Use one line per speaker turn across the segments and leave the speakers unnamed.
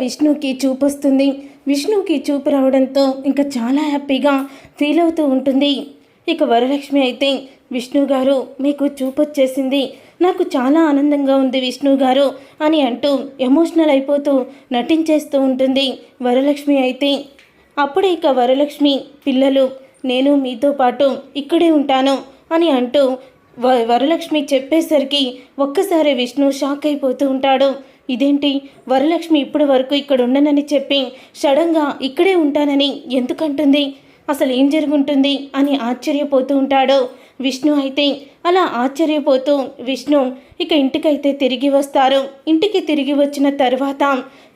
విష్ణుకి చూపు వస్తుంది. విష్ణుకి చూపు రావడంతో ఇంకా చాలా హ్యాపీగా ఫీల్ అవుతూ ఉంటుంది. ఇక వరలక్ష్మి అయితే, విష్ణు గారు మీకు చూపు వచ్చేసింది, నాకు చాలా ఆనందంగా ఉంది విష్ణు గారు అని అంటూ ఎమోషనల్ అయిపోతూ నటించేస్తూ ఉంటుంది. వరలక్ష్మి అయితే అప్పుడే ఇక వరలక్ష్మి, పిల్లలు నేను మీతో పాటు ఇక్కడే ఉంటాను అని అంటూ వరలక్ష్మి చెప్పేసరికి ఒక్కసారి విష్ణు షాక్ అయిపోతూ ఉంటాడు. ఇదేంటి, వరలక్ష్మి ఇప్పటి వరకు ఇక్కడ ఉండనని చెప్పి సడన్గా ఇక్కడే ఉంటానని ఎందుకంటుంది, అసలు ఏం జరుగుంటుంది అని ఆశ్చర్యపోతూ ఉంటాడు. విష్ణు అయితే అలా ఆశ్చర్యపోతూ విష్ణు ఇక ఇంటికైతే తిరిగి వస్తారు. ఇంటికి తిరిగి వచ్చిన తర్వాత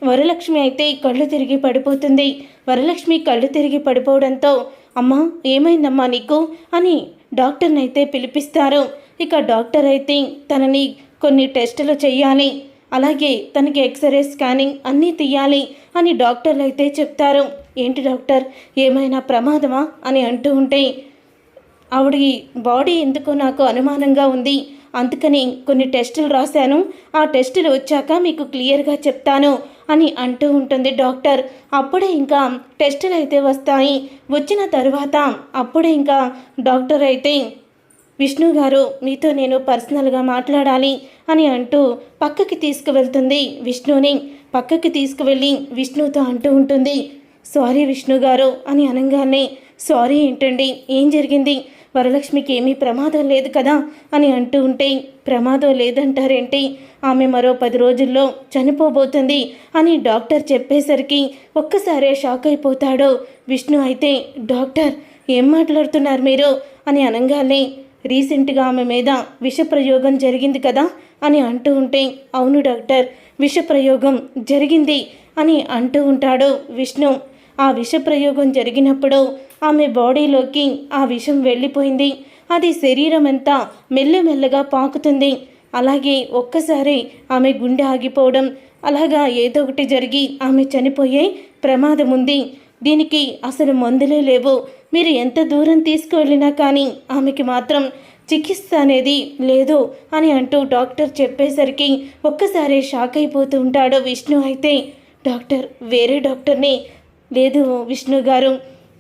వరలక్ష్మి అయితే కళ్ళు తిరిగి పడిపోతుంది. వరలక్ష్మి కళ్ళు తిరిగి పడిపోవడంతో, అమ్మా ఏమైందమ్మా నీకు అని డాక్టర్ని అయితే పిలిపిస్తారు. ఇక డాక్టర్ అయితే తనని కొన్ని టెస్టులు చేయాలి, అలాగే తనకి ఎక్స్రే స్కానింగ్ అన్నీ తీయాలి అని డాక్టర్లు అయితే చెప్తారు. ఏంటి డాక్టర్, ఏమైనా ప్రమాదమా అని అంటూ ఉంటే, ఆవిడ బాడీ ఎందుకో నాకు అనుమానంగా ఉంది, అందుకని కొన్ని టెస్టులు రాశాను, ఆ టెస్టులు వచ్చాక మీకు క్లియర్గా చెప్తాను అని అంటూ ఉంటుంది డాక్టర్. అప్పుడే ఇంకా టెస్టులు అయితే వస్తాయి. వచ్చిన తర్వాత అప్పుడే ఇంకా డాక్టర్ అయితే, విష్ణు గారు మీతో నేను పర్సనల్గా మాట్లాడాలి అని అంటూ పక్కకి తీసుకువెళ్తుంది. విష్ణుని పక్కకి తీసుకువెళ్ళి విష్ణుతో అంటూ ఉంటుంది, సారీ విష్ణు గారు అని అనగానే, సారీ ఏంటండి, ఏం జరిగింది, వరలక్ష్మికి ఏమీ ప్రమాదం లేదు కదా అని అంటూ ఉంటే, ప్రమాదం లేదంటారేంటి, ఆమె మరో 10 రోజుల్లో చనిపోబోతుంది అని డాక్టర్ చెప్పేసరికి ఒక్కసారే షాక్ అయిపోతాడు విష్ణు. అయితే డాక్టర్ ఏం మాట్లాడుతున్నారు మీరు అని అనగానే, రీసెంట్గా ఆమె మీద విషప్రయోగం జరిగింది కదా అని అంటూ ఉంటే, అవును డాక్టర్, విషప్రయోగం జరిగింది అని అంటూ ఉంటాడు విష్ణు. ఆ విషప్రయోగం జరిగినప్పుడు ఆమె బాడీలోకి ఆ విషం వెళ్ళిపోయింది. అది శరీరం అంతా మెల్లమెల్లగా పాకుతుంది. అలాగే ఒక్కసారి ఆమె గుండె ఆగిపోవడం, అలాగా ఏదో ఒకటి జరిగి ఆమె చనిపోయే ప్రమాదం ఉంది. దీనికి అసలు మందులే లేవు, మీరు ఎంత దూరం తీసుకువెళ్ళినా కానీ ఆమెకి మాత్రం చికిత్స అనేది లేదు అని అంటూ డాక్టర్ చెప్పేసరికి ఒక్కసారి షాక్ అయిపోతూ ఉంటాడు విష్ణు. అయితే డాక్టర్ వేరే డాక్టర్ని, లేదు విష్ణు గారు,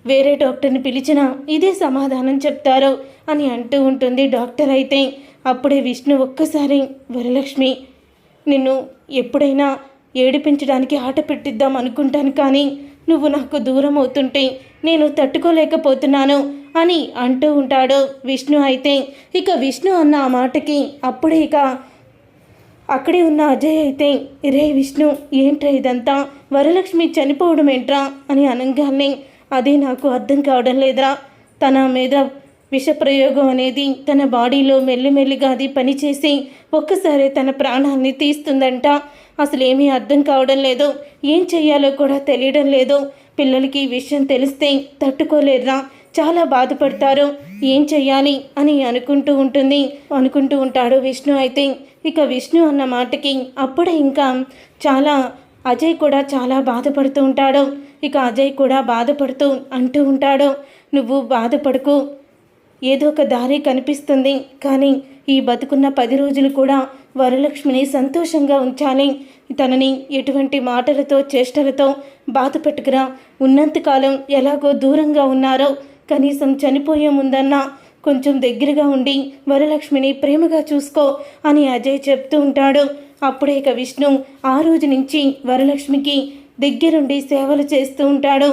వేరే డాక్టర్ని పిలిచినా ఇదే సమాధానం చెప్తారు అని అంటూ ఉంటుంది డాక్టర్. అయితే అప్పుడే విష్ణు ఒక్కసారి, వరలక్ష్మి నిన్ను ఎప్పుడైనా ఏడిపించడానికి ఆట పెట్టిద్దాం అనుకుంటాను, కానీ నువ్వు నాకు దూరం అవుతుంటే నేను తట్టుకోలేకపోతున్నాను అని అంటూ ఉంటాడు విష్ణు. అయితే ఇక విష్ణు అన్న ఆ మాటకి అప్పుడే ఇక అక్కడే ఉన్న అజయ్ అయితే, రే విష్ణు ఏంట్రా ఇదంతా, వరలక్ష్మి చనిపోవడం ఏంట్రా అని అనగానే, అది నాకు అర్థం కావడం లేదురా, తన మీద విషప్రయోగం అనేది తన బాడీలో మెల్లిమెల్లిగా అది పనిచేసి ఒక్కసారి తన ప్రాణాన్ని తీస్తుందంట. అసలు ఏమీ అర్థం కావడం లేదు, ఏం చెయ్యాలో కూడా తెలియడం లేదు, పిల్లలకి ఈ విషయం తెలిస్తే తట్టుకోలేదురా, చాలా బాధపడతారు, ఏం చెయ్యాలి అని అనుకుంటూ ఉంటాడు విష్ణు. అయితే ఇక విష్ణు అన్న మాటకి అప్పుడే ఇంకా చాలా అజయ్ కూడా చాలా బాధపడుతూ ఉంటాడు. ఇక అజయ్ కూడా బాధపడుతూ అంటూ ఉంటాడు, నువ్వు బాధపడకు, ఏదో ఒక దారి కనిపిస్తుంది, కానీ ఈ బతుకున్న 10 రోజులు కూడా వరలక్ష్మిని సంతోషంగా ఉంచాలి, తనని ఎటువంటి మాటలతో చేష్టలతో బాధ పెట్టుకురా, ఉన్నంతకాలం ఎలాగో దూరంగా ఉన్నారో కనీసం చనిపోయే ముందన్నా కొంచెం దగ్గరగా ఉండి వరలక్ష్మిని ప్రేమగా చూసుకో అని అజయ్ చెప్తూ ఉంటాడు. అప్పుడే ఇక విష్ణు ఆ రోజు నుంచి వరలక్ష్మికి దగ్గరుండి సేవలు చేస్తూ ఉంటాడు.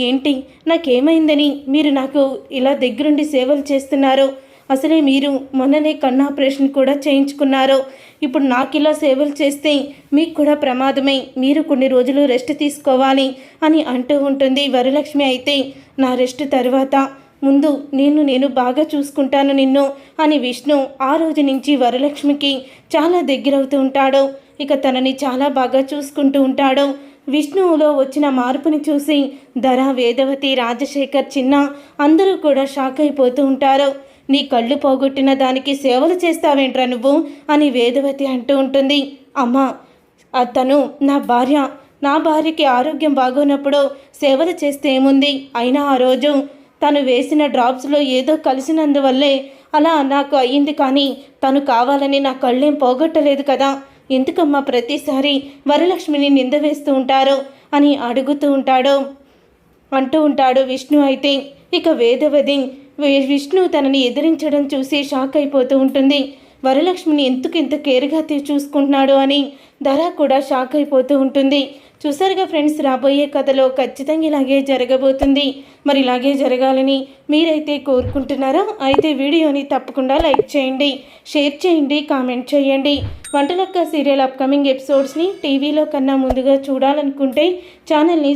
ఏంటి, నాకేమైందని మీరు నాకు ఇలా దగ్గరుండి సేవలు చేస్తున్నారు, అసలే మీరు మొన్ననే కన్నాపరేషన్ కూడా చేయించుకున్నారు, ఇప్పుడు నాకు ఇలా సేవలు చేస్తే మీకు కూడా ప్రమాదమే, మీరు కొన్ని రోజులు రెస్ట్ తీసుకోవాలి అని అంటూ ఉంటుంది వరలక్ష్మి. అయితే నా రెస్ట్ తర్వాత ముందు నేను బాగా చూసుకుంటాను నిన్ను అని విష్ణు ఆ రోజు నుంచి వరలక్ష్మికి చాలా దగ్గరవుతూ ఉంటాడు. ఇక తనని చాలా బాగా చూసుకుంటూ ఉంటాడు. విష్ణువులో వచ్చిన మార్పుని చూసి ధర, వేదవతి, రాజశేఖర్, చిన్న అందరూ కూడా షాక్ అయిపోతూ ఉంటారు. నీ కళ్ళు పోగొట్టిన దానికి సేవలు చేస్తావేంట్రా నువ్వు అని వేదవతి అంటూ ఉంటుంది. అమ్మా, తను నా భార్యకి ఆరోగ్యం బాగోనప్పుడు సేవలు చేస్తే ఏముంది, అయినా ఆ రోజు తను వేసిన డ్రాప్స్లో ఏదో కలిసినందువల్లే అలా నాకు అయ్యింది, కానీ తను కావాలని నా కళ్ళేం పోగొట్టలేదు కదా ఎందుకమ్మా ప్రతిసారి వరలక్ష్మిని నింద వేస్తూ ఉంటారో అని అంటూ ఉంటాడు విష్ణు. అయితే ఇక వేదవతి విష్ణు తనని ఎదిరించడం చూసి షాక్ అయిపోతూ ఉంటుంది. వరలక్ష్మిని ఇంత కేర్గా చూసుకుంటున్నాడు అని ధర కూడా షాక్ అయిపోతూ ఉంటుంది. చూసారుగా ఫ్రెండ్స్, రాబోయే కథలో ఖచ్చితంగా ఇలాగే జరగబోతుంది. మరి ఇలాగే జరగాలని మీరైతే కోరుకుంటున్నారా? అయితే వీడియోని తప్పకుండా లైక్ చేయండి, షేర్ చేయండి, కామెంట్ చేయండి. వంటలక్క సీరియల్ అప్కమింగ్ ఎపిసోడ్స్ని టీవీలో కన్నా ముందుగా చూడాలనుకుంటే ఛానల్ని